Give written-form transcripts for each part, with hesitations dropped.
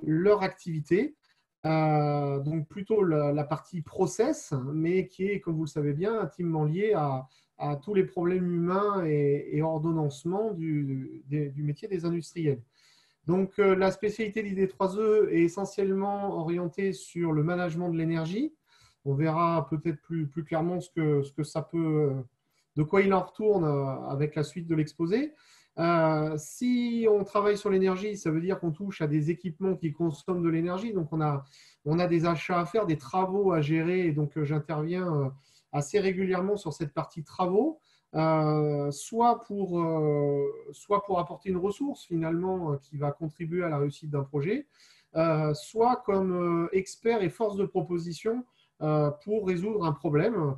leur activité. Donc plutôt la partie process, mais qui est, comme vous le savez bien, intimement liée à tous les problèmes humains et ordonnancement du métier des industriels. Donc la spécialité d'ID3E est essentiellement orientée sur le management de l'énergie. On verra peut-être plus clairement ce que ça peut, de quoi il en retourne avec la suite de l'exposé. Si on travaille sur l'énergie, ça veut dire qu'on touche à des équipements qui consomment de l'énergie. Donc, on a des achats à faire, des travaux à gérer. Et donc, j'interviens assez régulièrement sur cette partie travaux, soit pour apporter une ressource finalement qui va contribuer à la réussite d'un projet, soit comme expert et force de proposition pour résoudre un problème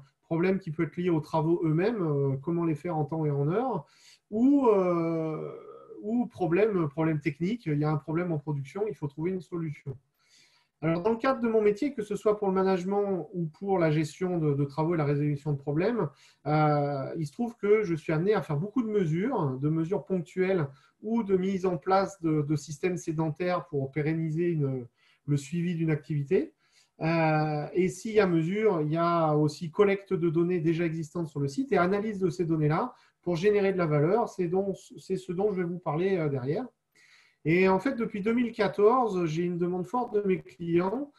qui peut être lié aux travaux eux-mêmes, comment les faire en temps et en heure, ou problème technique, il y a un problème en production, il faut trouver une solution. Alors, dans le cadre de mon métier, que ce soit pour le management ou pour la gestion de travaux et la résolution de problèmes, il se trouve que je suis amené à faire beaucoup de mesures ponctuelles ou de mise en place de systèmes sédentaires pour pérenniser le suivi d'une activité. Et s'il y a mesure, il y a aussi collecte de données déjà existantes sur le site et analyse de ces données-là pour générer de la valeur. C'est ce dont je vais vous parler derrière. Et en fait, depuis 2014, j'ai une demande forte de mes clients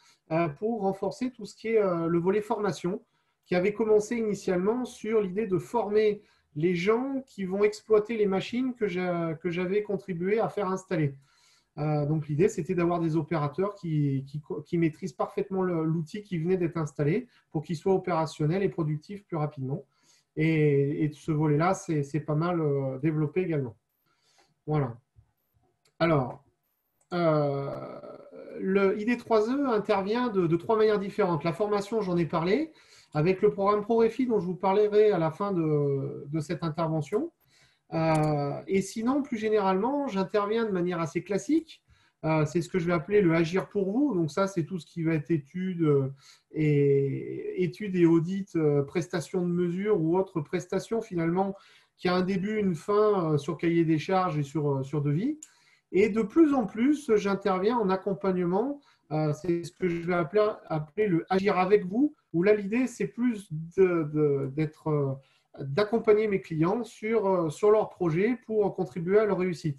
pour renforcer tout ce qui est le volet formation, qui avait commencé initialement sur l'idée de former les gens qui vont exploiter les machines que j'avais contribué à faire installer. Donc, l'idée, c'était d'avoir des opérateurs qui maîtrisent parfaitement l'outil qui venait d'être installé pour qu'il soit opérationnel et productif plus rapidement. Et ce volet-là, c'est pas mal développé également. Voilà. Alors, le ID3E intervient de trois manières différentes. La formation, j'en ai parlé, avec le programme ProRefi dont je vous parlerai à la fin de cette intervention. Et sinon, plus généralement, j'interviens de manière assez classique. C'est ce que je vais appeler le agir pour vous. Donc ça, c'est tout ce qui va être études et audits, prestations de mesures ou autres prestations finalement qui a un début, une fin sur cahier des charges et sur devis. Et de plus en plus, j'interviens en accompagnement. C'est ce que je vais appeler le agir avec vous, où là, l'idée, c'est plus d'accompagner mes clients sur leur projet pour contribuer à leur réussite.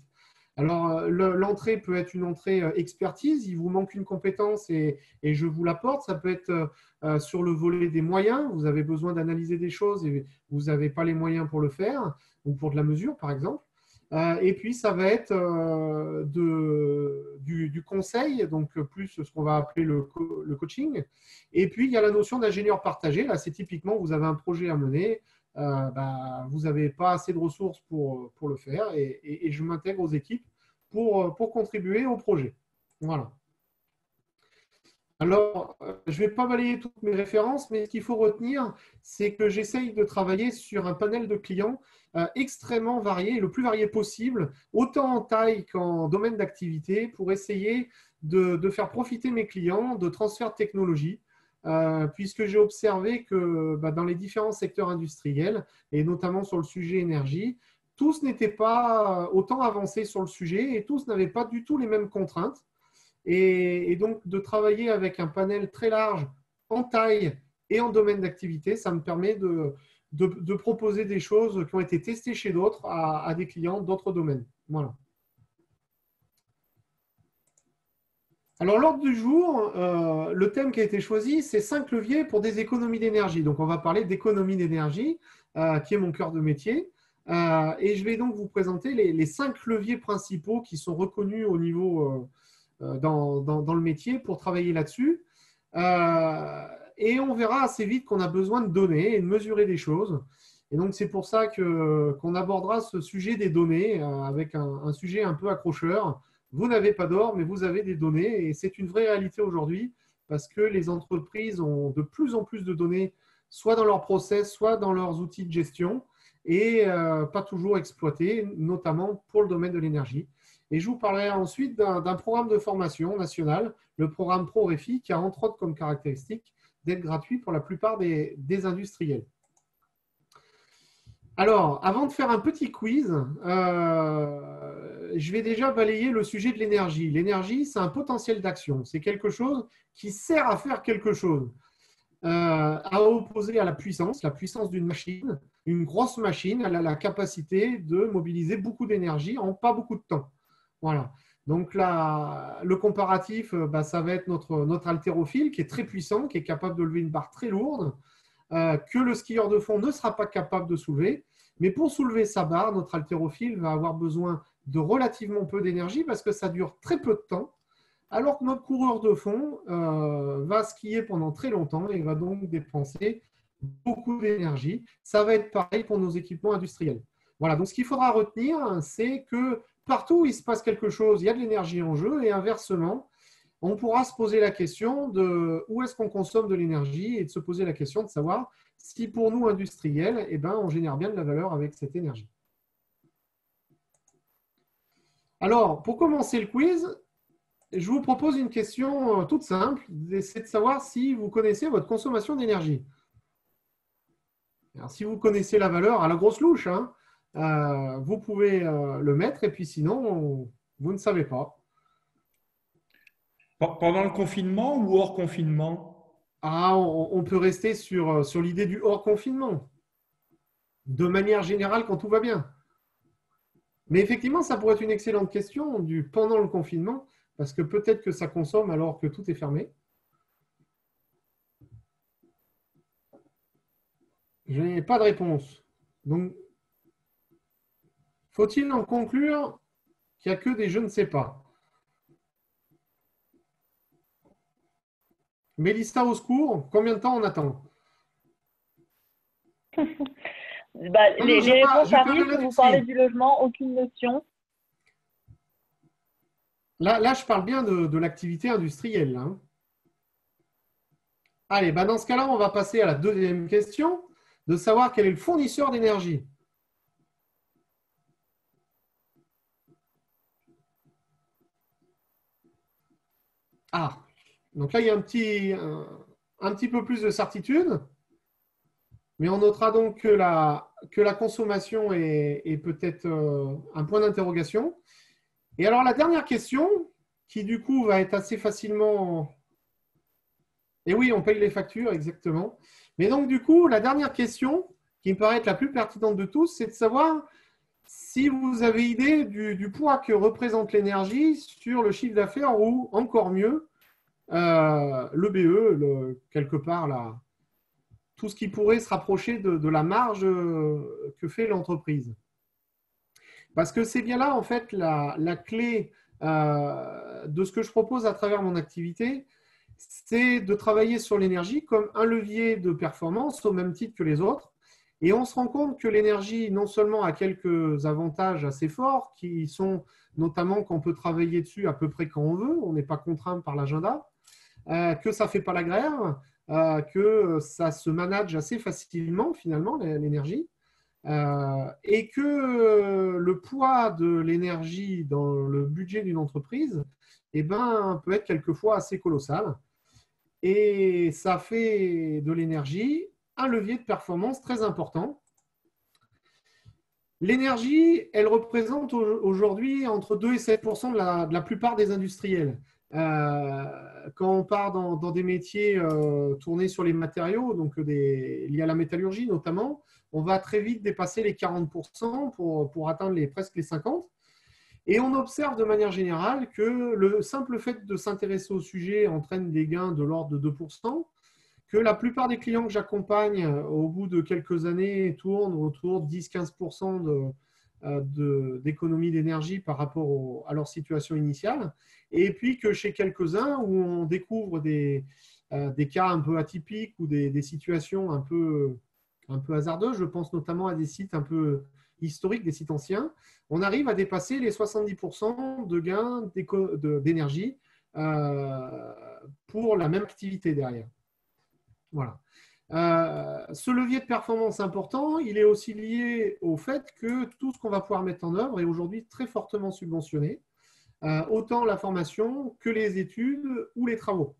Alors, l'entrée peut être une entrée expertise. Il vous manque une compétence et je vous l'apporte. Ça peut être sur le volet des moyens. Vous avez besoin d'analyser des choses et vous n'avez pas les moyens pour le faire, ou pour de la mesure, par exemple. Et puis, ça va être du conseil, donc plus ce qu'on va appeler le coaching. Et puis, il y a la notion d'ingénieur partagé. Là, c'est typiquement, vous avez un projet à mener, vous n'avez pas assez de ressources pour le faire et je m'intègre aux équipes pour contribuer au projet. Voilà. Alors, je ne vais pas balayer toutes mes références, mais ce qu'il faut retenir, c'est que j'essaye de travailler sur un panel de clients extrêmement varié, le plus varié possible, autant en taille qu'en domaine d'activité, pour essayer de faire profiter mes clients de transferts de technologie, puisque j'ai observé que dans les différents secteurs industriels, et notamment sur le sujet énergie, tous n'étaient pas autant avancés sur le sujet et tous n'avaient pas du tout les mêmes contraintes. Et donc, de travailler avec un panel très large en taille et en domaine d'activité, ça me permet de proposer des choses qui ont été testées chez d'autres à des clients d'autres domaines. Voilà. Alors, l'ordre du jour, le thème qui a été choisi, c'est 5 leviers pour des économies d'énergie. Donc, on va parler d'économie d'énergie, qui est mon cœur de métier. Et je vais donc vous présenter les 5 leviers principaux qui sont reconnus au niveau dans le métier pour travailler là-dessus. Et on verra assez vite qu'on a besoin de données et de mesurer des choses. Et donc, c'est pour ça qu'on abordera ce sujet des données avec un sujet un peu accrocheur. Vous n'avez pas d'or, mais vous avez des données. Et c'est une vraie réalité aujourd'hui parce que les entreprises ont de plus en plus de données, soit dans leurs process, soit dans leurs outils de gestion, et pas toujours exploitées, notamment pour le domaine de l'énergie. Et je vous parlerai ensuite d'un programme de formation national, le programme ProRefi, qui a entre autres comme caractéristique d'être gratuit pour la plupart des industriels. Alors, avant de faire un petit quiz, je vais déjà balayer le sujet de l'énergie. L'énergie, c'est un potentiel d'action. C'est quelque chose qui sert à faire quelque chose. À opposer à la puissance d'une machine. Une grosse machine, elle a la capacité de mobiliser beaucoup d'énergie en pas beaucoup de temps. Voilà. Donc là, le comparatif, ça va être notre haltérophile qui est très puissant, qui est capable de lever une barre très lourde, que le skieur de fond ne sera pas capable de soulever. Mais pour soulever sa barre, notre haltérophile va avoir besoin de relativement peu d'énergie parce que ça dure très peu de temps, alors que notre coureur de fond va skier pendant très longtemps et va donc dépenser beaucoup d'énergie. Ça va être pareil pour nos équipements industriels. Voilà, donc ce qu'il faudra retenir, c'est que partout où il se passe quelque chose, il y a de l'énergie en jeu et inversement, on pourra se poser la question de où est-ce qu'on consomme de l'énergie et de se poser la question de savoir si pour nous industriels, on génère bien de la valeur avec cette énergie. Alors, pour commencer le quiz, je vous propose une question toute simple, c'est de savoir si vous connaissez votre consommation d'énergie. Alors, si vous connaissez la valeur à la grosse louche, hein, vous pouvez le mettre et puis sinon, vous ne savez pas. Pendant le confinement ou hors confinement? Ah, on peut rester sur l'idée du hors confinement, de manière générale quand tout va bien. Mais effectivement, ça pourrait être une excellente question du pendant le confinement, parce que peut-être que ça consomme alors que tout est fermé. Je n'ai pas de réponse. Donc, faut-il en conclure qu'il n'y a que des je ne sais pas? Mélissa, au secours, combien de temps on attend? Non, non, Les réponses je parle de arrivent quand vous parlez l'industrie. du logement, aucune notion. Là, je parle bien de l'activité industrielle. Là, hein. Allez, dans ce cas-là, on va passer à la deuxième question, de savoir quel est le fournisseur d'énergie. Ah, donc là, il y a un petit peu plus de certitude, mais on notera donc que la consommation est peut-être un point d'interrogation. Et alors, la dernière question, qui du coup va être assez facilement. Et oui, on paye les factures, exactement. Mais donc, du coup, la dernière question, qui me paraît être la plus pertinente de tous, c'est de savoir si vous avez idée du poids que représente l'énergie sur le chiffre d'affaires ou, encore mieux, le BE, quelque part, là, tout ce qui pourrait se rapprocher de la marge que fait l'entreprise. Parce que c'est bien là, en fait, la clé de ce que je propose à travers mon activité, c'est de travailler sur l'énergie comme un levier de performance au même titre que les autres. Et on se rend compte que l'énergie, non seulement a quelques avantages assez forts, qui sont notamment qu'on peut travailler dessus à peu près quand on veut, on n'est pas contraint par l'agenda, que ça ne fait pas la grève, que ça se manage assez facilement finalement, l'énergie, et que le poids de l'énergie dans le budget d'une entreprise peut être quelquefois assez colossal. Et ça fait de l'énergie un levier de performance très important. L'énergie, elle représente aujourd'hui entre 2 et 7% de la plupart des industriels. Quand on part dans des métiers tournés sur les matériaux, donc liés à la métallurgie notamment, on va très vite dépasser les 40% pour atteindre presque les 50%. Et on observe de manière générale que le simple fait de s'intéresser au sujet entraîne des gains de l'ordre de 2%, que la plupart des clients que j'accompagne au bout de quelques années tournent autour de 10-15% d'économie d'énergie par rapport à leur situation initiale. Et puis que chez quelques-uns où on découvre des cas un peu atypiques ou des situations un peu hasardeuses, je pense notamment à des sites un peu historiques, des sites anciens, on arrive à dépasser les 70% de gains d'énergie pour la même activité derrière. Voilà. Ce levier de performance important, il est aussi lié au fait que tout ce qu'on va pouvoir mettre en œuvre est aujourd'hui très fortement subventionné, autant la formation que les études ou les travaux.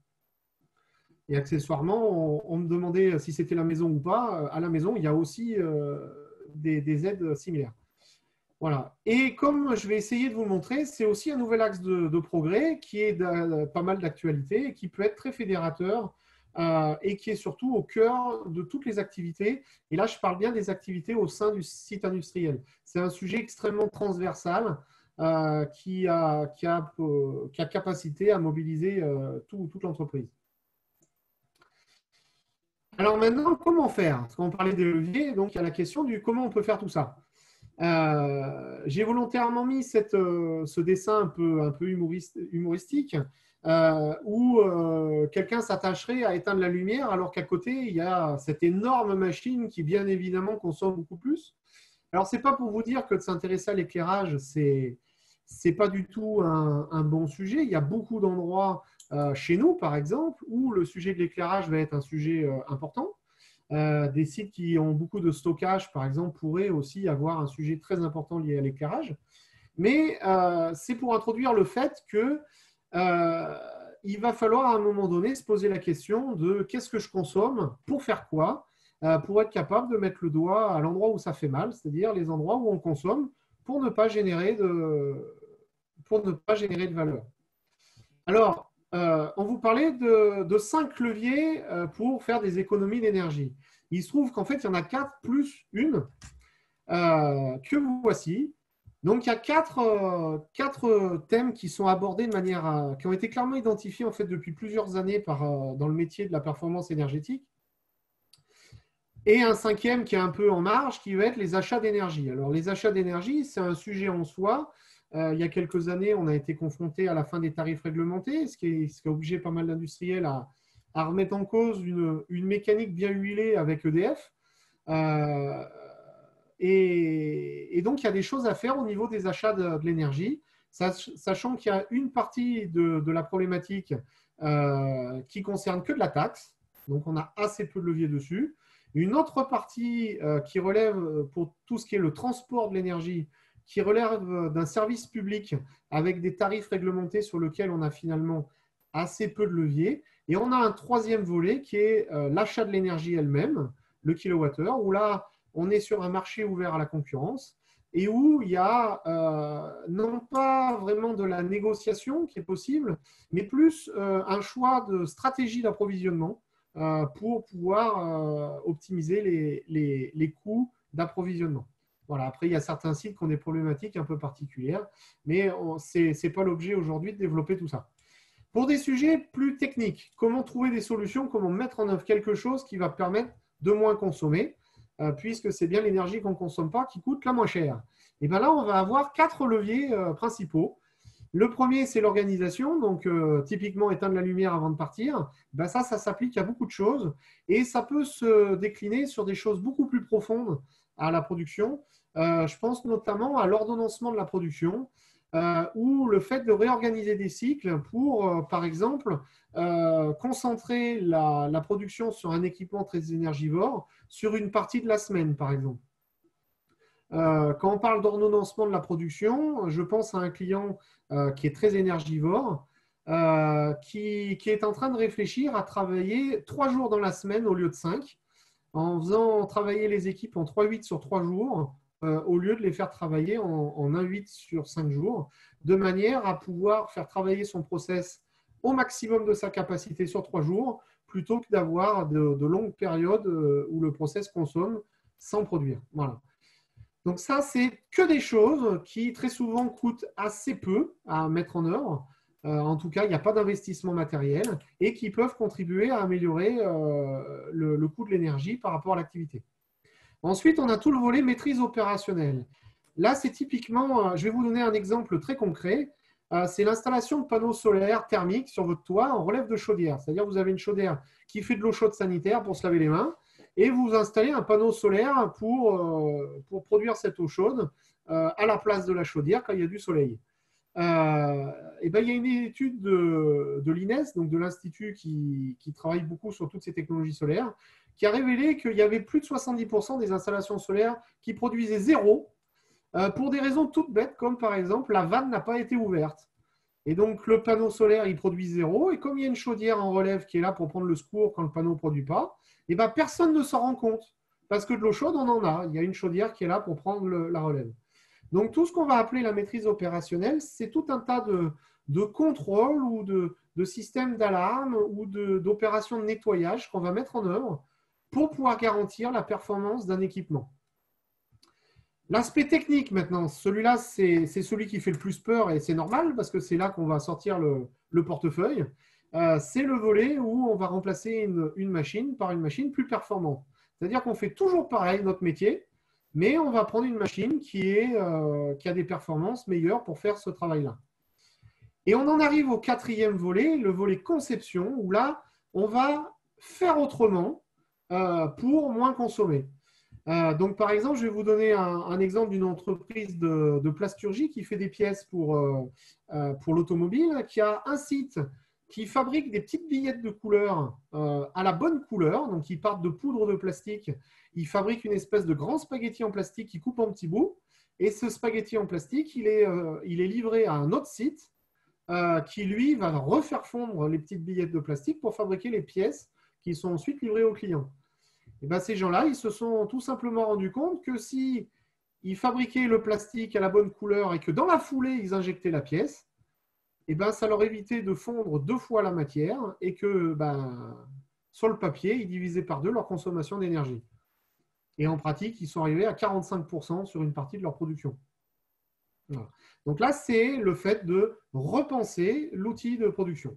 Et accessoirement, on me demandait si c'était la maison ou pas. À la maison, il y a aussi des aides similaires. Voilà. Et comme je vais essayer de vous le montrer, c'est aussi un nouvel axe de progrès qui est pas mal d'actualité et qui peut être très fédérateur et qui est surtout au cœur de toutes les activités. Et là, je parle bien des activités au sein du site industriel. C'est un sujet extrêmement transversal qui a capacité à mobiliser toute l'entreprise. Alors maintenant, comment faire? Parce qu'on parlait des leviers, donc il y a la question du comment on peut faire tout ça. J'ai volontairement mis ce dessin un peu humoristique où quelqu'un s'attacherait à éteindre la lumière alors qu'à côté, il y a cette énorme machine qui, bien évidemment, consomme beaucoup plus. Alors, ce n'est pas pour vous dire que de s'intéresser à l'éclairage, c'est pas du tout un bon sujet. Il y a beaucoup d'endroits chez nous, par exemple, où le sujet de l'éclairage va être un sujet important. Des sites qui ont beaucoup de stockage, par exemple, pourraient aussi avoir un sujet très important lié à l'éclairage. Mais c'est pour introduire le fait que il va falloir à un moment donné se poser la question de qu'est-ce que je consomme, pour faire quoi, pour être capable de mettre le doigt à l'endroit où ça fait mal, c'est-à-dire les endroits où on consomme pour ne pas générer de valeur. Alors, on vous parlait de 5 leviers pour faire des économies d'énergie. Il se trouve qu'en fait, il y en a 4 plus une que vous voici. Donc, il y a 4 thèmes qui sont abordés de manière qui ont été clairement identifiés en fait depuis plusieurs années dans le métier de la performance énergétique. Et un 5e qui est un peu en marge, qui va être les achats d'énergie. Alors, les achats d'énergie, c'est un sujet en soi. Il y a quelques années, on a été confronté à la fin des tarifs réglementés, ce qui a obligé pas mal d'industriels à remettre en cause une mécanique bien huilée avec EDF. Et donc, il y a des choses à faire au niveau des achats de l'énergie, sachant qu'il y a une partie de la problématique qui concerne que de la taxe. Donc, on a assez peu de levier dessus. Une autre partie qui relève pour tout ce qui est le transport de l'énergie, qui relève d'un service public avec des tarifs réglementés sur lesquels on a finalement assez peu de levier. Et on a un 3e volet qui est l'achat de l'énergie elle-même, le kilowattheure, où là, on est sur un marché ouvert à la concurrence et où il y a non pas vraiment de la négociation qui est possible, mais plus un choix de stratégie d'approvisionnement pour pouvoir optimiser les coûts d'approvisionnement. Voilà. Après, il y a certains sites qui ont des problématiques un peu particulières, mais ce n'est pas l'objet aujourd'hui de développer tout ça. Pour des sujets plus techniques, comment trouver des solutions, comment mettre en œuvre quelque chose qui va permettre de moins consommer, puisque c'est bien l'énergie qu'on ne consomme pas qui coûte la moins chère. Et bien là, on va avoir 4 leviers principaux. Le premier, c'est l'organisation. Donc, typiquement, éteindre la lumière avant de partir. Ben ça s'applique à beaucoup de choses. Et ça peut se décliner sur des choses beaucoup plus profondes à la production. Je pense notamment à l'ordonnancement de la production ou le fait de réorganiser des cycles pour, par exemple, concentrer la production sur un équipement très énergivore sur une partie de la semaine, par exemple. Quand on parle d'ordonnancement de la production, je pense à un client qui est très énergivore, qui est en train de réfléchir à travailler 3 jours dans la semaine au lieu de 5, en faisant travailler les équipes en 3/8 sur 3 jours, au lieu de les faire travailler en 1/8 sur 5 jours, de manière à pouvoir faire travailler son process au maximum de sa capacité sur 3 jours, plutôt que d'avoir de longues périodes où le process consomme sans produire. Voilà. Donc ça, c'est que des choses qui très souvent coûtent assez peu à mettre en œuvre. En tout cas, il n'y a pas d'investissement matériel et qui peuvent contribuer à améliorer le coût de l'énergie par rapport à l'activité. Ensuite, on a tout le volet maîtrise opérationnelle. Là, c'est typiquement, je vais vous donner un exemple très concret, c'est l'installation de panneaux solaires thermiques sur votre toit en relève de chaudière. C'est-à-dire que vous avez une chaudière qui fait de l'eau chaude sanitaire pour se laver les mains et vous installez un panneau solaire pour produire cette eau chaude à la place de la chaudière quand il y a du soleil. Et ben, il y a une étude de l'INES, donc de l'Institut qui travaille beaucoup sur toutes ces technologies solaires, qui a révélé qu'il y avait plus de 70% des installations solaires qui produisaient zéro pour des raisons toutes bêtes, comme par exemple la vanne n'a pas été ouverte. Et donc le panneau solaire, il produit zéro, et comme il y a une chaudière en relève qui est là pour prendre le secours quand le panneau ne produit pas, et ben, personne ne s'en rend compte. parce que de l'eau chaude, on en a. Il y a une chaudière qui est là pour prendre la relève. Donc, tout ce qu'on va appeler la maîtrise opérationnelle, c'est tout un tas de contrôles ou de systèmes d'alarme ou d'opérations de nettoyage qu'on va mettre en œuvre pour pouvoir garantir la performance d'un équipement. L'aspect technique maintenant, celui-là, c'est celui qui fait le plus peur et c'est normal parce que c'est là qu'on va sortir le portefeuille. C'est le volet où on va remplacer une machine par une machine plus performante. C'est-à-dire qu'on fait toujours pareil, notre métier, mais on va prendre une machine qui a des performances meilleures pour faire ce travail-là. Et on en arrive au quatrième volet, le volet conception, où là, on va faire autrement pour moins consommer. Donc, par exemple, je vais vous donner un exemple d'une entreprise de plasturgie qui fait des pièces pour l'automobile, qui a un site qui fabrique des petites billettes de couleur à la bonne couleur. Donc, ils partent de poudre de plastique. Ils fabriquent une espèce de grand spaghetti en plastique qui coupe en petits bouts. Et ce spaghetti en plastique, il est livré à un autre site qui, lui, va refaire fondre les petites billettes de plastique pour fabriquer les pièces qui sont ensuite livrées aux clients. Et bien, ces gens-là, ils se sont tout simplement rendus compte que si ils fabriquaient le plastique à la bonne couleur et que dans la foulée, ils injectaient la pièce, et ben, ça leur évitait de fondre 2 fois la matière et que sur le papier, ils divisaient par 2 leur consommation d'énergie. Et en pratique, ils sont arrivés à 45% sur une partie de leur production. Voilà. Donc là, c'est le fait de repenser l'outil de production.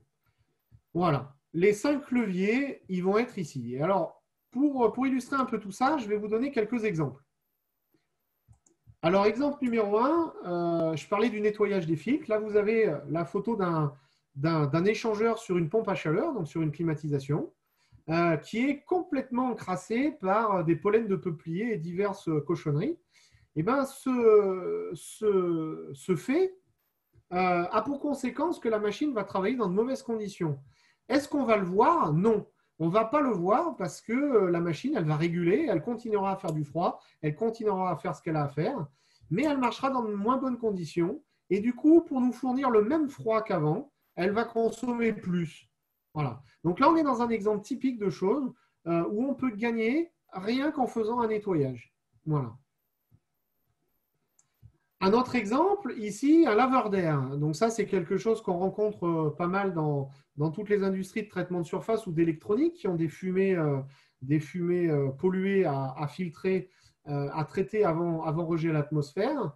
Voilà. Les 5 leviers, ils vont être ici. Et alors, pour illustrer un peu tout ça, je vais vous donner quelques exemples. Alors, exemple numéro 1, je parlais du nettoyage des filtres. Là, vous avez la photo d'un échangeur sur une pompe à chaleur, donc sur une climatisation, qui est complètement encrassé par des pollens de peupliers et diverses cochonneries. Et bien, ce fait a pour conséquence que la machine va travailler dans de mauvaises conditions. Est-ce qu'on va le voir? Non. On ne va pas le voir parce que la machine, elle va réguler, elle continuera à faire du froid, elle continuera à faire ce qu'elle a à faire, mais elle marchera dans de moins bonnes conditions. Et du coup, pour nous fournir le même froid qu'avant, elle va consommer plus. Voilà. Donc là, on est dans un exemple typique de choses où on peut gagner rien qu'en faisant un nettoyage. Voilà. Un autre exemple, ici, un laveur d'air. Donc ça, c'est quelque chose qu'on rencontre pas mal dans toutes les industries de traitement de surface ou d'électronique qui ont des fumées polluées à filtrer, à traiter avant rejet à l'atmosphère.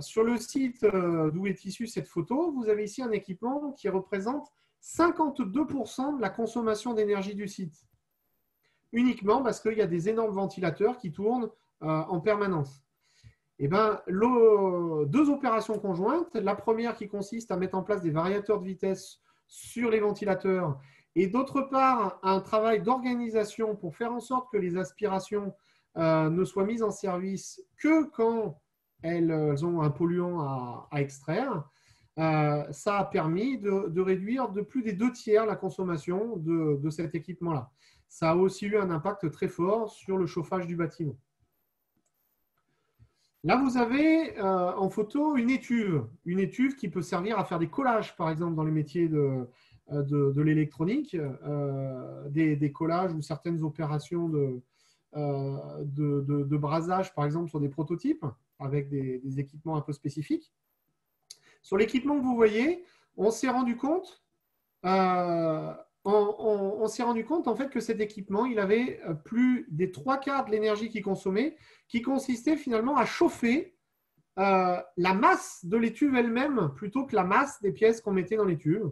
Sur le site d'où est issue cette photo, vous avez ici un équipement qui représente 52% de la consommation d'énergie du site. Uniquement parce qu'il y a des énormes ventilateurs qui tournent en permanence. Eh bien, 2 opérations conjointes. La première qui consiste à mettre en place des variateurs de vitesse sur les ventilateurs et d'autre part, un travail d'organisation pour faire en sorte que les aspirations ne soient mises en service que quand elles ont un polluant à extraire. Ça a permis de réduire de plus des 2/3 la consommation de cet équipement-là. Ça a aussi eu un impact très fort sur le chauffage du bâtiment. Là, vous avez en photo une étuve qui peut servir à faire des collages, par exemple, dans les métiers de l'électronique, des collages ou certaines opérations de brasage, par exemple, sur des prototypes, avec des équipements un peu spécifiques. Sur l'équipement que vous voyez, on s'est rendu compte en fait que cet équipement, il avait plus des 3/4 de l'énergie qu'il consommait, qui consistait finalement à chauffer la masse de l'étuve elle-même plutôt que la masse des pièces qu'on mettait dans l'étuve.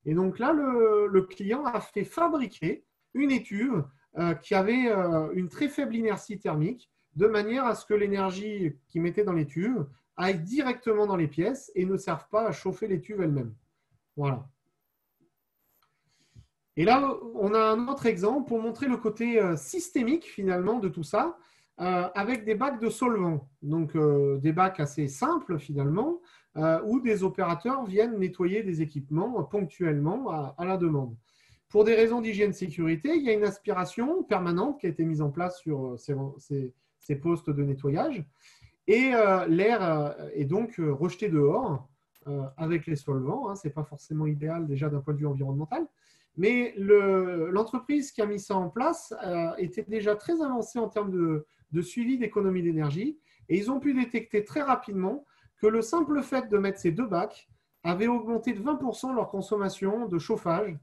Et donc là, le client a fait fabriquer une étuve qui avait une très faible inertie thermique, de manière à ce que l'énergie qu'il mettait dans l'étuve aille directement dans les pièces et ne serve pas à chauffer l'étuve elle-même. Voilà. Et là, on a un autre exemple pour montrer le côté systémique finalement de tout ça, avec des bacs de solvant. Donc, des bacs assez simples finalement, où des opérateurs viennent nettoyer des équipements ponctuellement à la demande. Pour des raisons d'hygiène-sécurité, il y a une aspiration permanente qui a été mise en place sur ces postes de nettoyage. Et l'air est donc rejeté dehors avec les solvants. Hein, ce n'est pas forcément idéal déjà d'un point de vue environnemental. Mais l'entreprise qui a mis ça en place était déjà très avancée en termes de suivi d'économie d'énergie. Et ils ont pu détecter très rapidement que le simple fait de mettre ces deux bacs avait augmenté de 20% leur consommation de chauffage,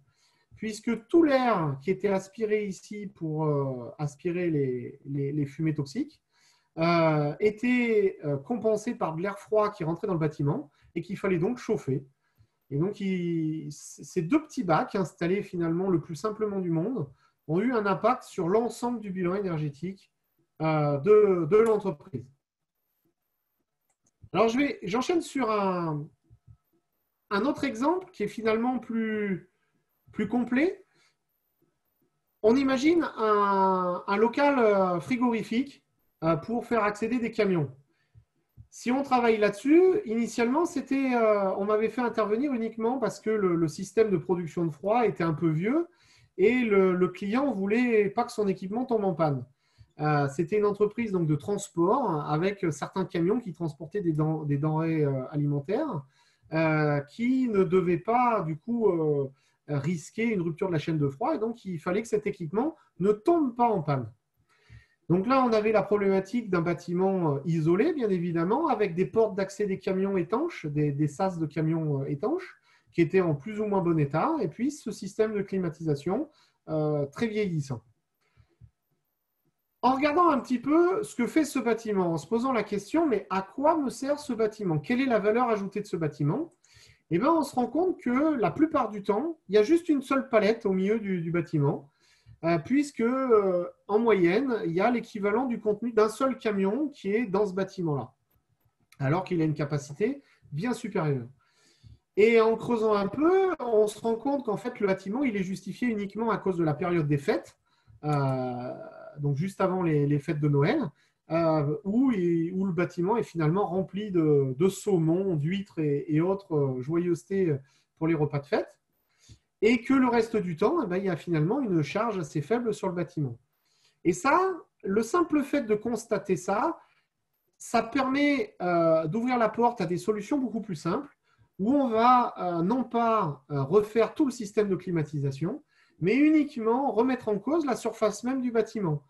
puisque tout l'air qui était aspiré ici pour aspirer les fumées toxiques était compensé par de l'air froid qui rentrait dans le bâtiment et qu'il fallait donc chauffer. Et donc, ces deux petits bacs installés finalement le plus simplement du monde ont eu un impact sur l'ensemble du bilan énergétique de l'entreprise. Alors, j'enchaîne sur un autre exemple qui est finalement plus complet. On imagine un local frigorifique pour faire accéder des camions. Si on travaille là-dessus, initialement, on m'avait fait intervenir uniquement parce que le système de production de froid était un peu vieux et le client ne voulait pas que son équipement tombe en panne. C'était une entreprise donc, de transport avec certains camions qui transportaient des denrées alimentaires qui ne devaient pas du coup risquer une rupture de la chaîne de froid et donc il fallait que cet équipement ne tombe pas en panne. Donc là, on avait la problématique d'un bâtiment isolé, bien évidemment, avec des portes d'accès des camions étanches, des sas de camions étanches, qui étaient en plus ou moins bon état, et puis ce système de climatisation très vieillissant. En regardant un petit peu ce que fait ce bâtiment, en se posant la question, mais à quoi me sert ce bâtiment? Quelle est la valeur ajoutée de ce bâtiment? Eh bien, on se rend compte que la plupart du temps, il y a juste une seule palette au milieu du bâtiment, puisque en moyenne, il y a l'équivalent du contenu d'un seul camion qui est dans ce bâtiment-là, alors qu'il a une capacité bien supérieure. Et en creusant un peu, on se rend compte qu'en fait, le bâtiment, il est justifié uniquement à cause de la période des fêtes, donc juste avant les fêtes de Noël, où le bâtiment est finalement rempli de saumon, d'huîtres et autres joyeusetés pour les repas de fête. Et que le reste du temps, il y a finalement une charge assez faible sur le bâtiment. Et ça, le simple fait de constater ça, ça permet d'ouvrir la porte à des solutions beaucoup plus simples, où on va non pas refaire tout le système de climatisation, mais uniquement remettre en cause la surface même du bâtiment.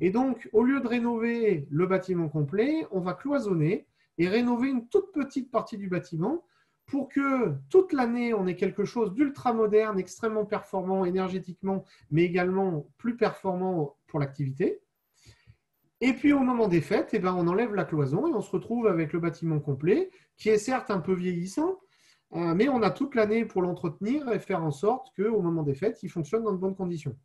Et donc, au lieu de rénover le bâtiment complet, on va cloisonner et rénover une toute petite partie du bâtiment pour que toute l'année, on ait quelque chose d'ultra moderne, extrêmement performant énergétiquement, mais également plus performant pour l'activité. Et puis, au moment des fêtes, on enlève la cloison et on se retrouve avec le bâtiment complet, qui est certes un peu vieillissant, mais on a toute l'année pour l'entretenir et faire en sorte qu'au moment des fêtes, il fonctionne dans de bonnes conditions.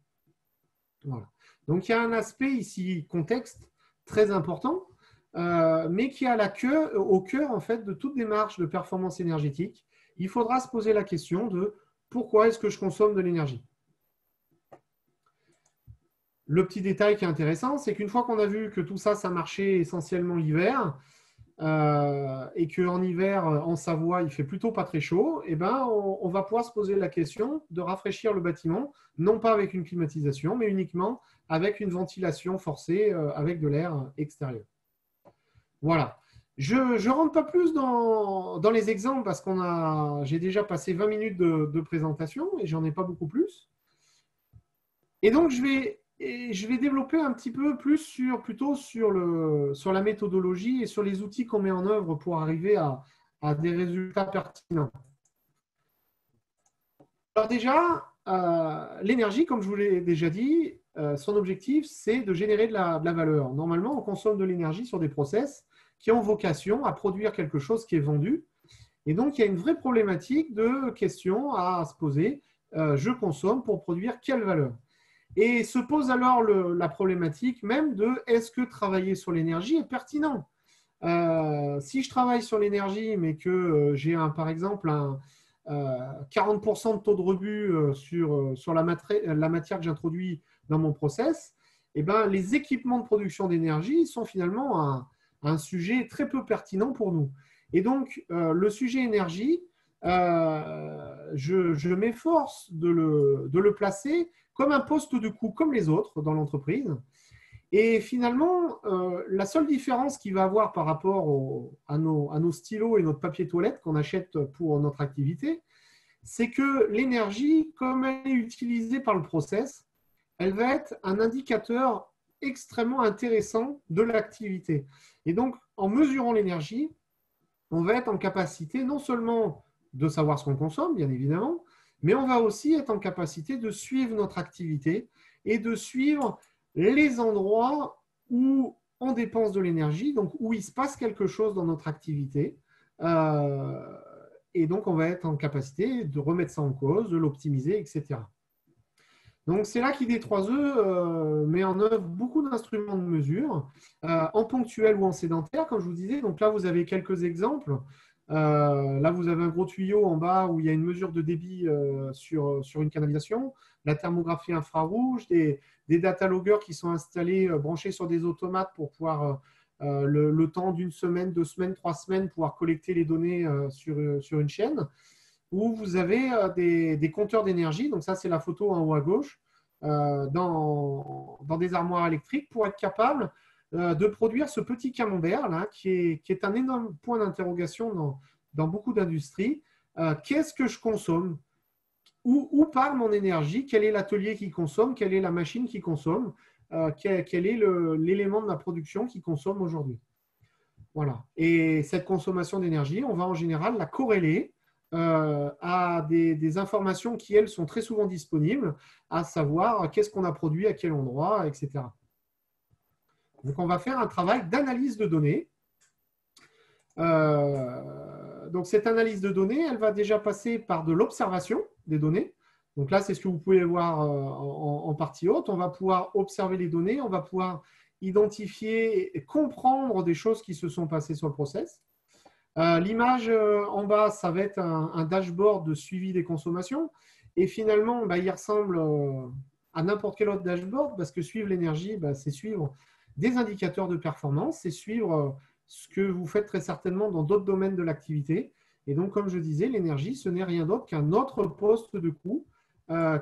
Voilà. Donc, il y a un aspect ici, contexte, très important, mais qui est au cœur en fait, de toute démarche de performance énergétique. Il faudra se poser la question de pourquoi est-ce que je consomme de l'énergie. Le petit détail qui est intéressant, c'est qu'une fois qu'on a vu que tout ça, ça marchait essentiellement l'hiver, et qu'en hiver, en Savoie, il fait plutôt pas très chaud, on va pouvoir se poser la question de rafraîchir le bâtiment, non pas avec une climatisation, mais uniquement avec une ventilation forcée avec de l'air extérieur. Voilà. Je ne rentre pas plus dans les exemples parce j'ai déjà passé 20 minutes de présentation et j'en ai pas beaucoup plus. Et donc, je vais développer un petit peu plus plutôt sur la méthodologie et sur les outils qu'on met en œuvre pour arriver à des résultats pertinents. Alors déjà, l'énergie, comme je vous l'ai déjà dit, son objectif, c'est de générer de la valeur. Normalement, on consomme de l'énergie sur des process qui ont vocation à produire quelque chose qui est vendu. Et donc, il y a une vraie problématique de question à se poser. Je consomme pour produire quelle valeur? Et se pose alors la problématique même de est-ce que travailler sur l'énergie est pertinent? Si je travaille sur l'énergie, mais que j'ai par exemple 40% de taux de rebut sur la matière que j'introduis dans mon process, les équipements de production d'énergie sont finalement un sujet très peu pertinent pour nous. Et donc, le sujet énergie, je m'efforce de le placer comme un poste de coût comme les autres dans l'entreprise Et finalement, la seule différence qu'il va avoir par rapport à nos stylos et notre papier toilette qu'on achète pour notre activité, c'est que l'énergie, comme elle est utilisée par le process, elle va être un indicateur extrêmement intéressant de l'activité. Et donc, en mesurant l'énergie, on va être en capacité non seulement de savoir ce qu'on consomme, bien évidemment, mais on va aussi être en capacité de suivre notre activité et de suivre les endroits où on dépense de l'énergie, donc où il se passe quelque chose dans notre activité. Et donc, on va être en capacité de remettre ça en cause, de l'optimiser, etc. Donc, c'est là qu'ID3E met en œuvre beaucoup d'instruments de mesure, en ponctuel ou en sédentaire, comme je vous disais. Donc là, vous avez quelques exemples. Là, vous avez un gros tuyau en bas où il y a une mesure de débit sur une canalisation, la thermographie infrarouge, des data loggers qui sont installés, branchés sur des automates pour pouvoir, le temps d'une semaine, 2 semaines, 3 semaines, pouvoir collecter les données sur une chaîne, où vous avez des compteurs d'énergie. Donc ça, c'est la photo en haut à gauche, dans des armoires électriques pour être capable de produire ce petit camembert là, qui est un énorme point d'interrogation dans beaucoup d'industries. Qu'est-ce que je consomme? Où part mon énergie? Quel est l'atelier qui consomme? Quelle est la machine qui consomme? Quel est l'élément de ma production qui consomme aujourd'hui? Voilà. Et cette consommation d'énergie, on va en général la corréler à des informations qui, elles, sont très souvent disponibles, à savoir qu'est-ce qu'on a produit, à quel endroit, etc. Donc, on va faire un travail d'analyse de données. Donc, cette analyse de données, elle va déjà passer par de l'observation des données. Donc là, c'est ce que vous pouvez voir en partie haute. On va pouvoir observer les données, on va pouvoir identifier et comprendre des choses qui se sont passées sur le process. L'image en bas, ça va être un dashboard de suivi des consommations. Et finalement, il ressemble à n'importe quel autre dashboard parce que suivre l'énergie, c'est suivre des indicateurs de performance, c'est suivre ce que vous faites très certainement dans d'autres domaines de l'activité. Et donc, comme je disais, l'énergie, ce n'est rien d'autre qu'un autre poste de coût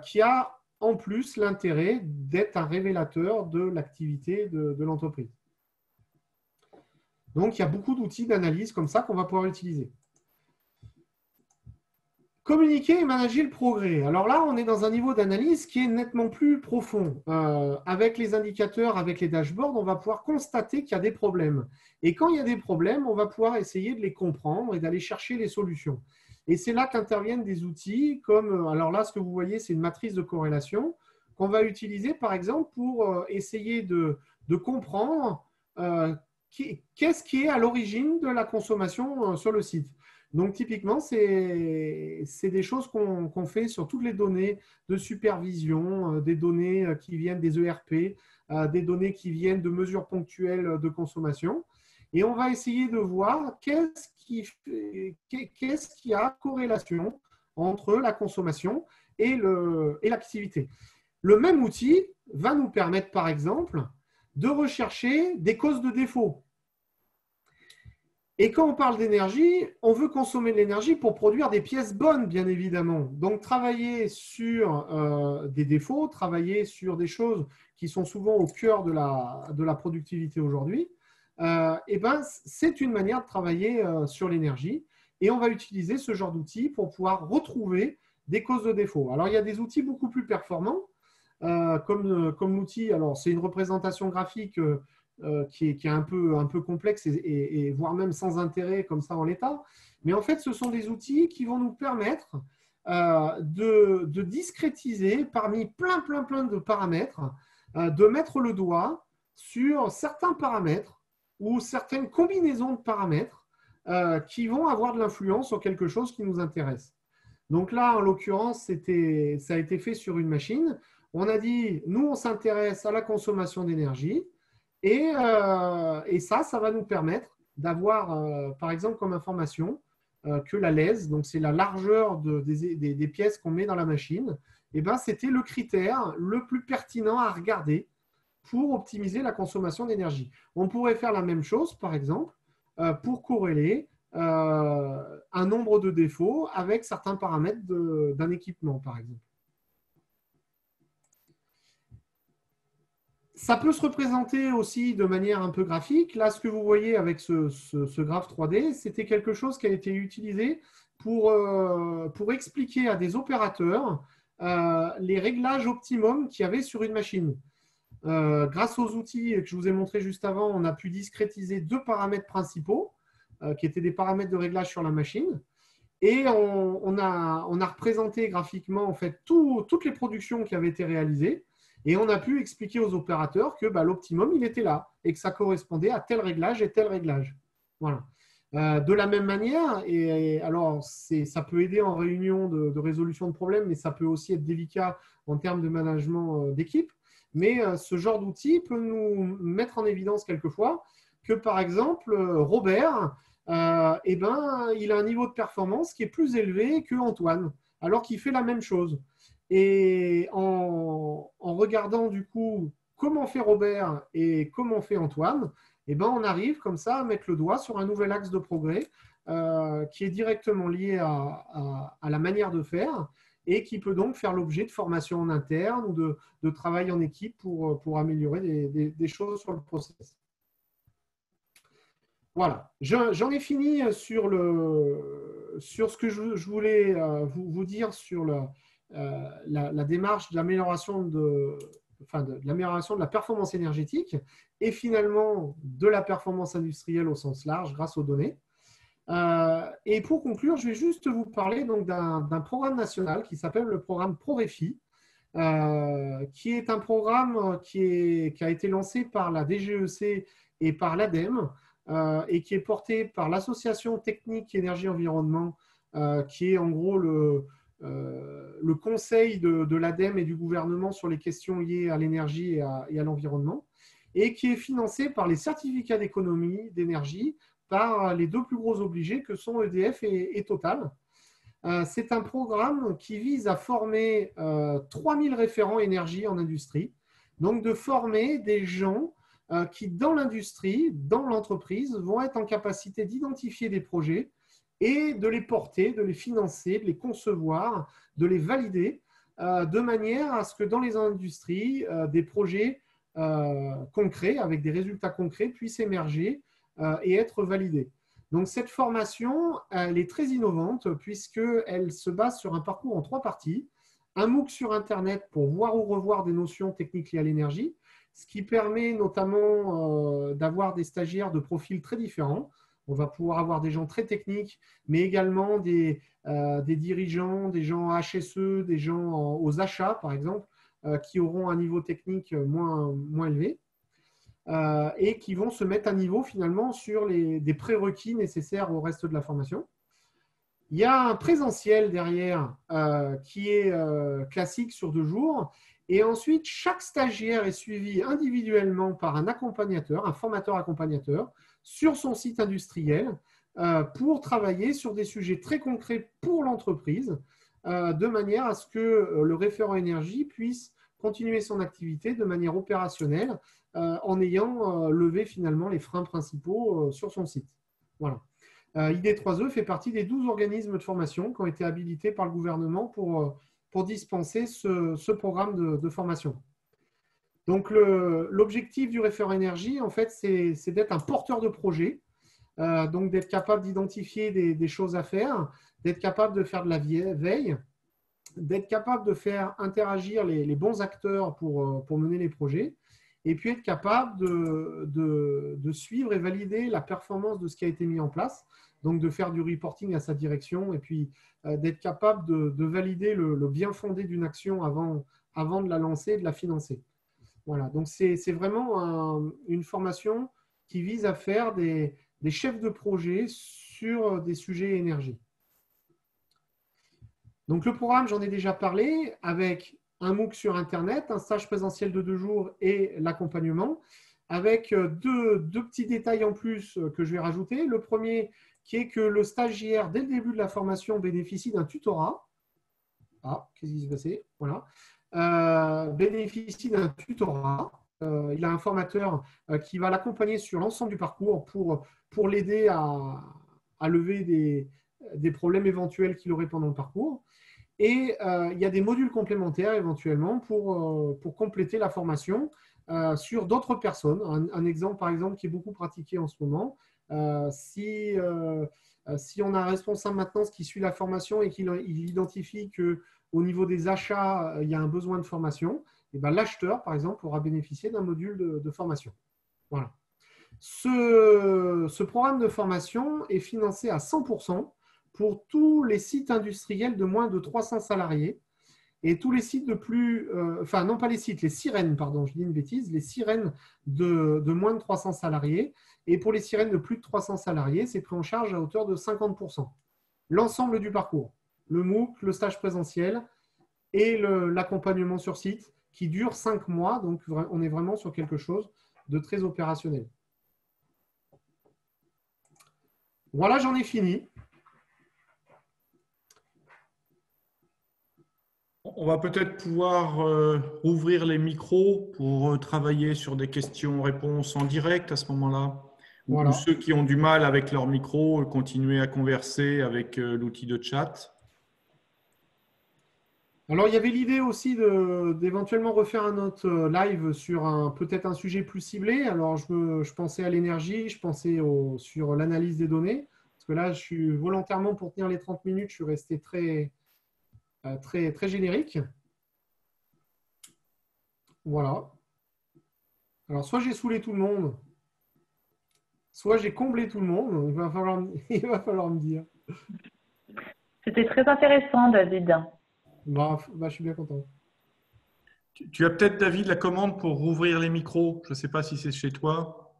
qui a en plus l'intérêt d'être un révélateur de l'activité de l'entreprise. Donc, il y a beaucoup d'outils d'analyse comme ça qu'on va pouvoir utiliser. Communiquer et manager le progrès. Alors là, on est dans un niveau d'analyse qui est nettement plus profond. Avec les indicateurs, avec les dashboards, on va pouvoir constater qu'il y a des problèmes. Et quand il y a des problèmes, on va pouvoir essayer de les comprendre et d'aller chercher les solutions. Et c'est là qu'interviennent des outils comme, alors là, ce que vous voyez, c'est une matrice de corrélation qu'on va utiliser, par exemple, pour essayer de comprendre qu'est-ce qui est à l'origine de la consommation sur le site. Donc, typiquement, c'est des choses qu'on fait sur toutes les données de supervision, des données qui viennent des ERP, des données qui viennent de mesures ponctuelles de consommation. Et on va essayer de voir qu'est-ce qui a corrélation entre la consommation et l'activité. Le même outil va nous permettre, par exemple, de rechercher des causes de défaut. Et quand on parle d'énergie, on veut consommer de l'énergie pour produire des pièces bonnes, bien évidemment. Donc, travailler sur des défauts, travailler sur des choses qui sont souvent au cœur de la productivité aujourd'hui, c'est une manière de travailler sur l'énergie. Et on va utiliser ce genre d'outils pour pouvoir retrouver des causes de défaut. Alors, il y a des outils beaucoup plus performants, comme l'outil, alors c'est une représentation graphique qui est un peu complexe et voire même sans intérêt comme ça en l'état. Mais en fait, ce sont des outils qui vont nous permettre de discrétiser parmi plein de paramètres, de mettre le doigt sur certains paramètres ou certaines combinaisons de paramètres qui vont avoir de l'influence sur quelque chose qui nous intéresse. Donc là, en l'occurrence, ça a été fait sur une machine. On a dit, nous, on s'intéresse à la consommation d'énergie. Et ça va nous permettre d'avoir, par exemple, comme information, que la lèse, donc c'est la largeur des pièces qu'on met dans la machine, c'était le critère le plus pertinent à regarder pour optimiser la consommation d'énergie. On pourrait faire la même chose, par exemple, pour corréler un nombre de défauts avec certains paramètres d'un équipement, par exemple. Ça peut se représenter aussi de manière un peu graphique. Là, ce que vous voyez avec ce graphe 3D, c'était quelque chose qui a été utilisé pour expliquer à des opérateurs les réglages optimums qu'il y avait sur une machine. Grâce aux outils que je vous ai montrés juste avant, on a pu discrétiser deux paramètres principaux, qui étaient des paramètres de réglage sur la machine. Et on a représenté graphiquement en fait toutes les productions qui avaient été réalisées. Et on a pu expliquer aux opérateurs que l'optimum, il était là et que ça correspondait à tel réglage et tel réglage. Voilà. De la même manière, et alors ça peut aider en réunion de résolution de problèmes, mais ça peut aussi être délicat en termes de management d'équipe. Mais ce genre d'outil peut nous mettre en évidence quelquefois que, par exemple, Robert, il a un niveau de performance qui est plus élevé que Antoine, alors qu'il fait la même chose. Et en regardant du coup comment fait Robert et comment fait Antoine, on arrive comme ça à mettre le doigt sur un nouvel axe de progrès qui est directement lié à la manière de faire et qui peut donc faire l'objet de formation en interne ou de travail en équipe pour améliorer des choses sur le process. Voilà, j'en ai fini sur ce que je voulais vous dire sur la démarche de l'amélioration de la performance énergétique et finalement de la performance industrielle au sens large grâce aux données. Et pour conclure, je vais juste vous parler d'un programme national qui s'appelle le programme ProRefi, qui est un programme qui a été lancé par la DGEC et par l'ADEME et qui est porté par l'Association technique énergie-environnement, qui est en gros le conseil de l'ADEME et du gouvernement sur les questions liées à l'énergie et à l'environnement, et qui est financé par les certificats d'économie d'énergie par les deux plus gros obligés que sont EDF et Total. C'est un programme qui vise à former 3000 référents énergie en industrie, donc de former des gens qui, dans l'industrie, dans l'entreprise, vont être en capacité d'identifier des projets et de les porter, de les financer, de les concevoir, de les valider, de manière à ce que dans les industries, des projets concrets, avec des résultats concrets, puissent émerger et être validés. Donc cette formation, elle est très innovante puisqu'elle se base sur un parcours en 3 parties. Un MOOC sur Internet pour voir ou revoir des notions techniques liées à l'énergie, ce qui permet notamment d'avoir des stagiaires de profils très différents. On va pouvoir avoir des gens très techniques, mais également des dirigeants, des gens HSE, des gens aux achats, par exemple, qui auront un niveau technique moins élevé. Et qui vont se mettre à niveau finalement sur des prérequis nécessaires au reste de la formation. Il y a un présentiel derrière qui est classique sur 2 jours. Et ensuite, chaque stagiaire est suivi individuellement par un accompagnateur, un formateur accompagnateur, sur son site industriel pour travailler sur des sujets très concrets pour l'entreprise, de manière à ce que le référent énergie puisse continuer son activité de manière opérationnelle en ayant levé finalement les freins principaux sur son site. Voilà. ID3E fait partie des 12 organismes de formation qui ont été habilités par le gouvernement pour dispenser ce programme de formation. Donc, l'objectif du référent énergie, en fait, c'est d'être un porteur de projet, donc d'être capable d'identifier des choses à faire, d'être capable de faire de la veille, d'être capable de faire interagir les bons acteurs pour mener les projets, et puis être capable de suivre et valider la performance de ce qui a été mis en place, donc de faire du reporting à sa direction, et puis d'être capable de valider le bien fondé d'une action avant de la lancer et de la financer. Voilà, donc c'est vraiment une formation qui vise à faire des chefs de projet sur des sujets énergie. Donc le programme, j'en ai déjà parlé, avec un MOOC sur Internet, un stage présentiel de 2 jours et l'accompagnement, avec deux petits détails en plus que je vais rajouter. Le premier, qui est que le stagiaire, dès le début de la formation, bénéficie d'un tutorat. Ah, qu'est-ce qui s'est passé? Voilà. Bénéficie d'un tutorat. Il a un formateur qui va l'accompagner sur l'ensemble du parcours pour l'aider à lever des problèmes éventuels qu'il aurait pendant le parcours. Et il y a des modules complémentaires éventuellement pour compléter la formation sur d'autres personnes. Un exemple, par exemple, qui est beaucoup pratiqué en ce moment. Si on a un responsable maintenance qui suit la formation et qu'il identifie qu'au niveau des achats, il y a un besoin de formation, et ben, l'acheteur, par exemple, pourra bénéficier d'un module de formation. Voilà. Ce programme de formation est financé à 100% pour tous les sites industriels de moins de 300 salariés et tous les sites de plus, enfin non pas les sites, les sirènes, pardon, je dis une bêtise, les sirènes de moins de 300 salariés. Et pour les sirènes de plus de 300 salariés, c'est pris en charge à hauteur de 50%. L'ensemble du parcours, le MOOC, le stage présentiel et l'accompagnement sur site qui dure 5 mois. Donc, on est vraiment sur quelque chose de très opérationnel. Voilà, j'en ai fini. On va peut-être pouvoir rouvrir les micros pour travailler sur des questions-réponses en direct à ce moment-là. Voilà. Ou ceux qui ont du mal avec leur micro, continuer à converser avec l'outil de chat. Alors, il y avait l'idée aussi d'éventuellement refaire un autre live sur peut-être un sujet plus ciblé. Alors, je pensais à l'énergie, je pensais sur l'analyse des données. Parce que là, je suis volontairement, pour tenir les 30 minutes, je suis resté très générique. Voilà. Alors, soit j'ai saoulé tout le monde, soit j'ai comblé tout le monde. Il va falloir me dire. C'était très intéressant, David. Bah, je suis bien content. Tu as peut-être, David, la commande pour rouvrir les micros. Je ne sais pas si c'est chez toi.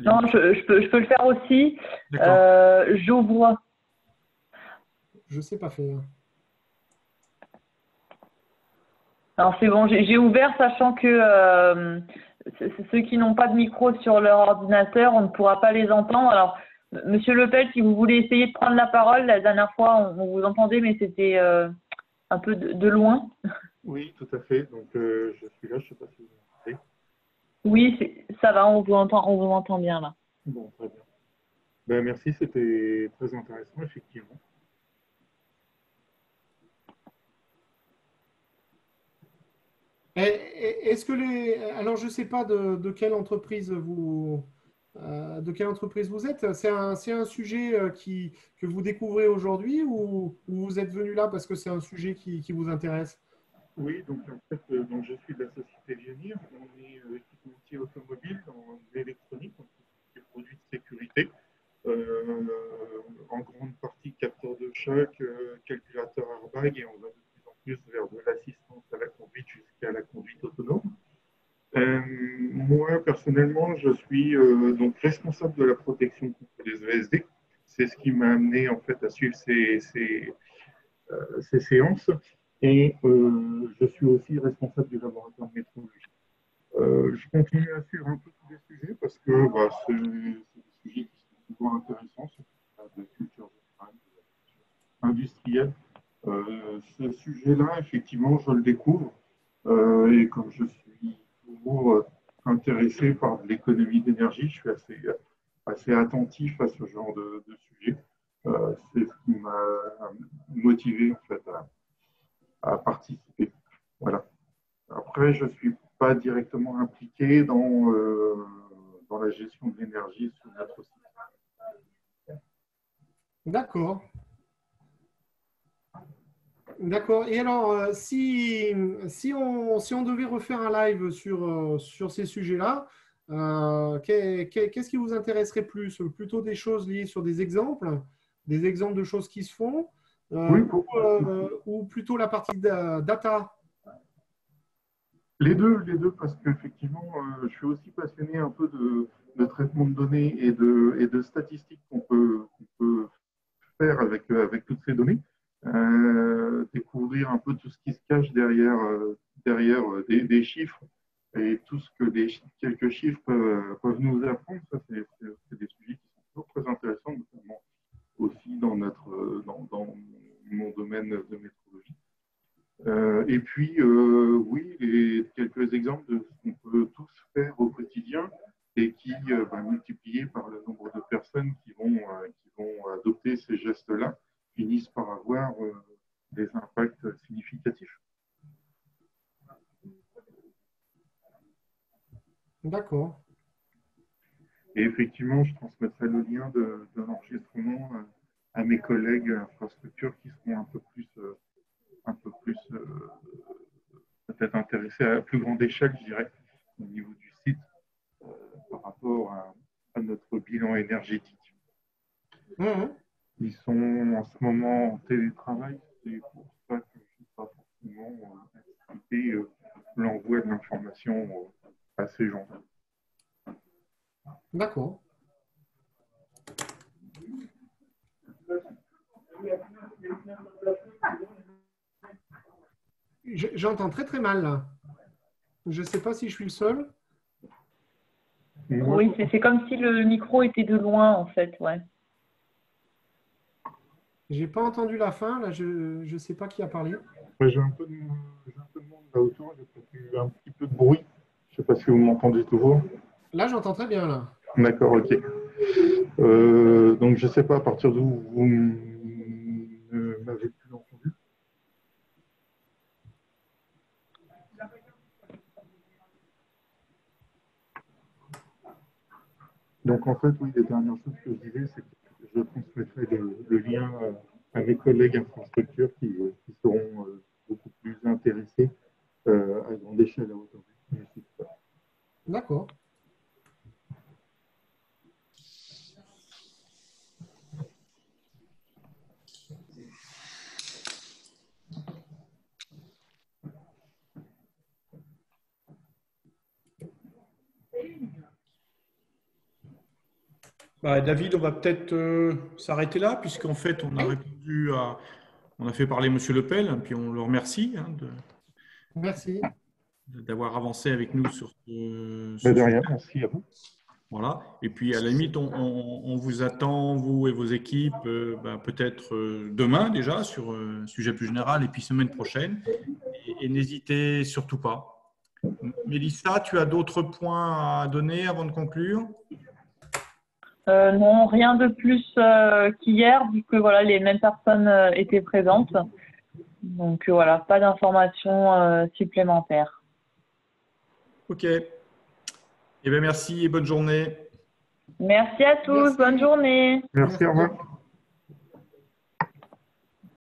Non, je peux le faire aussi. J'ouvre. Je ne sais pas faire. Alors, c'est bon, j'ai ouvert, sachant que ceux qui n'ont pas de micro sur leur ordinateur, on ne pourra pas les entendre. Alors, Monsieur Lepel, si vous voulez essayer de prendre la parole, la dernière fois, on vous entendait, mais c'était un peu de loin. Oui, tout à fait. Donc, je suis là, je ne sais pas si vous m'entendez. Oui, ça va, on vous entend bien là. Bon, très bien. Ben, merci, c'était très intéressant, effectivement. Est-ce que alors, je ne sais pas de quelle entreprise vous êtes. C'est un sujet que vous découvrez aujourd'hui ou vous êtes venu là parce que c'est un sujet qui vous intéresse? Oui, donc en fait, donc, je suis de la société Vionir. On est équipementier automobile dans l'électronique, donc des produits de sécurité. En grande partie capteur de choc, calculateur airbag, et on va de plus en plus vers de l'assistance à la conduite jusqu'à la conduite autonome. Moi, personnellement, je suis donc responsable de la protection contre les ESD. C'est ce qui m'a amené en fait à suivre ces séances. Et je suis aussi responsable du laboratoire de métrologie. Je continue à suivre un peu tous les sujets parce que c'est des sujets qui sont souvent intéressants, surtout de culture industrielle. Ce sujet-là, effectivement, je le découvre. Et comme je suis toujours intéressé par l'économie d'énergie, je suis assez attentif à ce genre de sujet. C'est ce qui m'a motivé en fait à participer. Voilà. Après, je ne suis pas directement impliqué dans la gestion de l'énergie sur notre site. D'accord. D'accord. Et alors, si on devait refaire un live sur ces sujets-là, qu'est-ce qui vous intéresserait plus? Plutôt des choses liées sur des exemples de choses qui se font, Oui, ou plutôt la partie data? les deux, parce qu'effectivement, je suis aussi passionné un peu de traitement de données et de statistiques qu'on peut faire avec toutes ces données. Découvrir un peu tout ce qui se cache derrière des chiffres et tout ce que quelques chiffres peuvent nous apprendre. Ça, c'est des sujets qui sont toujours très intéressants, notamment aussi dans mon domaine de métrologie. Et puis, oui, quelques exemples de ce qu'on peut tous faire au quotidien et qui, multiplié par le nombre de personnes qui vont adopter ces gestes-là, finissent par avoir des impacts significatifs. D'accord. Et effectivement, je transmettrai le lien de l'enregistrement à mes collègues infrastructures qui seront un peu plus peut-être intéressés à plus grande échelle, je dirais, au niveau du site par rapport à notre bilan énergétique. Mhm. Ils sont en ce moment en télétravail, c'est pour ça que je ne suis pas forcément incité l'envoi de l'information à ces gens. D'accord. J'entends très très mal là. Je ne sais pas si je suis le seul. Oui, c'est comme si le micro était de loin, en fait, ouais. J'ai pas entendu la fin, là, je ne sais pas qui a parlé. Ouais, j'ai un peu de monde là autour, j'ai peut-être eu un petit peu de bruit. Je ne sais pas si vous m'entendez toujours. Là, j'entends très bien, là. D'accord, ok. Donc, je ne sais pas à partir d'où vous ne m'avez plus entendu. Donc, en fait, oui, les dernières choses que je disais, c'est que je transmettrai le lien à mes collègues infrastructures qui seront beaucoup plus intéressés à grande échelle à hauteur du site. D'accord. David, on va peut-être s'arrêter là, puisqu'en fait, on a répondu on a fait parler Monsieur Lepel, puis on le remercie Merci. d'avoir avancé avec nous sur De ce rien, sujet. merci à vous. Voilà. Et puis, à la limite, on vous attend, vous et vos équipes, peut-être demain déjà, sur un sujet plus général, et puis semaine prochaine. Et n'hésitez surtout pas. Mélissa, tu as d'autres points à donner avant de conclure? Non, rien de plus qu'hier, vu que voilà, les mêmes personnes étaient présentes. Donc voilà, pas d'informations supplémentaires. Ok. Eh bien, merci et bonne journée. Merci à tous, Merci. bonne journée. Merci, au revoir.